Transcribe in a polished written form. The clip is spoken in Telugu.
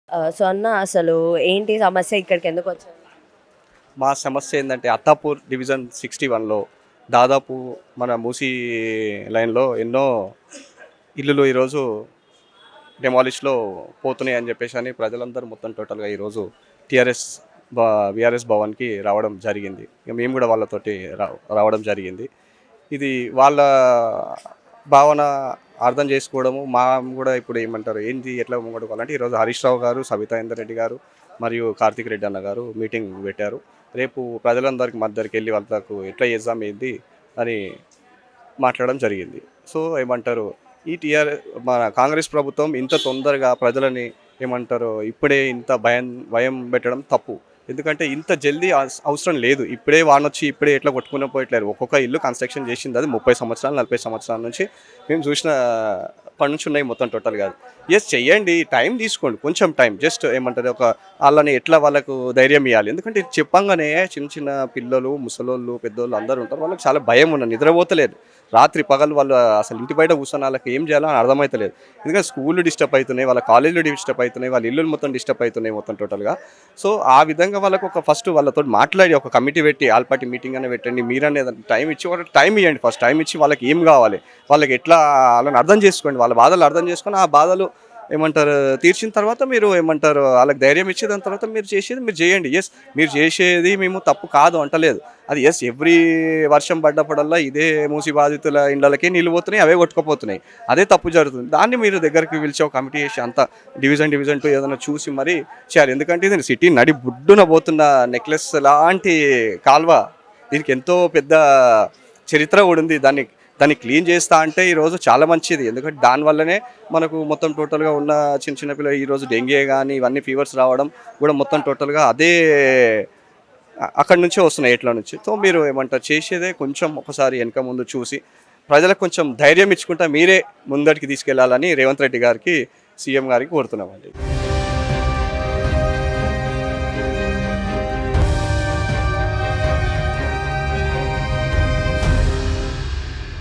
సో, అన్న అసలు ఏంటి సమస్య? ఇక్కడికెందుకొచ్చారు? మా సమస్య ఏందంటే అత్తాపూర్ డివిజన్ 61లో దాదాపు మన మూసీ లైన్‌లో ఎన్నో ఇల్లులు ఈరోజు డెమాలిష్‌లో పోతున్నాయి అని చెప్పేసని ప్రజలందరూ మొత్తం టోటల్‌గా ఈరోజు టీఆర్ఎస్ వీఆర్ఎస్ భవన్‌కి రావడం జరిగింది. ఇక మేము కూడా వాళ్ళతోటి రావడం జరిగింది. ఇది వాళ్ళ భావన అర్థం చేసుకోవడము, కూడా ఇప్పుడు ఏమంటారు ఏంటి ఎట్లా ముంగడుకోవాలంటే ఈరోజు హరీష్ రావు గారు, సబితా ఇందర్ రెడ్డి గారు మరియు కార్తిక్ రెడ్డి అన్న గారు మీటింగ్ పెట్టారు. రేపు ప్రజలందరికి మధ్యకి వెళ్ళి వాళ్ళకు ఎట్లా చేద్దాం ఏంది అని మాట్లాడడం జరిగింది. సో ఏమంటారు ఈ మన కాంగ్రెస్ ప్రభుత్వం ఇంత తొందరగా ప్రజలని ఏమంటారు ఇప్పుడే ఇంత భయం పెట్టడం తప్పు. ఎందుకంటే ఇంత జల్దీ అవసరం లేదు. ఇప్పుడే వానొచ్చి ఇప్పుడే ఎట్లా కొట్టుకుని పోయట్లేరు. ఒక్కొక్క ఇల్లు కన్స్ట్రక్షన్ చేసింది అది 30 సంవత్సరాలు 40 సంవత్సరాల నుంచి మేము చూసిన పని నుంచి ఉన్నాయి మొత్తం టోటల్గా. ఎస్ చెయ్యండి, టైం తీసుకోండి, కొంచెం టైం జస్ట్ ఏమంటారు ఒక వాళ్ళని ఎట్లా వాళ్ళకు ధైర్యం ఇవ్వాలి. ఎందుకంటే చెప్పంగానే చిన్న చిన్న పిల్లలు ముసలోళ్ళు పెద్దోళ్ళు అందరూ ఉంటారు, వాళ్ళకి చాలా భయం ఉన్నది, నిద్రపోతలేదు రాత్రి పగలు. వాళ్ళు అసలు ఇంటి బయట కూర్చొని వాళ్ళకి ఏం చేయాలో అని అర్థమవుతలేదు. ఎందుకంటే స్కూళ్ళు డిస్టర్బ్ అవుతున్నాయి, వాళ్ళ కాలేజీలు డిస్టర్బ్ అవుతున్నాయి, వాళ్ళ ఇల్లులు మొత్తం డిస్టర్బ్ అవుతున్నాయి మొత్తం టోటల్గా. సో ఆ విధంగా వాళ్ళకు ఒక ఫస్ట్ వాళ్ళతో మాట్లాడి ఒక కమిటీ పెట్టి ఆల్ పార్టీ మీటింగ్ అనే పెట్టండి. మీరనే టైం ఇచ్చి వాళ్ళకి టైం ఇవ్వండి. ఫస్ట్ టైం ఇచ్చి వాళ్ళకి ఏం కావాలి, వాళ్ళకి ఎట్లా వాళ్ళని అర్థం చేసుకోండి, వాళ్ళ బాధలు అర్థం చేసుకొని ఆ బాధలు ఏమంటారు తీర్చిన తర్వాత మీరు ఏమంటారు వాళ్ళకి ధైర్యం ఇచ్చి దాని తర్వాత మీరు చేసేది మీరు చేయండి. ఎస్ మీరు చేసేది మేము తప్పు కాదు అంటలేదు. అది ఎస్ ఎవ్రీ వర్షం పడ్డప్పుడల్లా ఇదే మూసి బాధితుల ఇండ్లకే నీళ్ళు పోతున్నాయి, అవే కొట్టుకుపోతున్నాయి, అదే తప్పు జరుగుతుంది. దాన్ని మీరు దగ్గరికి పిలిచి ఒక కమిటీ చేసి అంత డివిజన్ 2 ఏదైనా చూసి మరీ చేయాలి. ఎందుకంటే ఇది సిటీ నడి బుడ్డున పోతున్న నెక్లెస్ లాంటి కాల్వ, దీనికి ఎంతో పెద్ద చరిత్ర కూడా ఉంది. దాన్ని క్లీన్ చేస్తా అంటే ఈరోజు చాలా మంచిది. ఎందుకంటే దానివల్లనే మనకు మొత్తం టోటల్గా ఉన్న చిన్న చిన్న పిల్లలు ఈరోజు డెంగ్యూ కానీ ఇవన్నీ ఫీవర్స్ రావడం కూడా మొత్తం టోటల్గా అదే అక్కడి నుంచే వస్తున్నాయి ఎట్ల నుంచి. సో మీరు ఏమంటారు చేసేదే కొంచెం ఒకసారి వెనక ముందు చూసి ప్రజలకు కొంచెం ధైర్యం ఇచ్చుకుంటా మీరే ముందటికి తీసుకెళ్లాలని రేవంత్ రెడ్డి గారికి సీఎం గారికి కోరుతున్నామండి.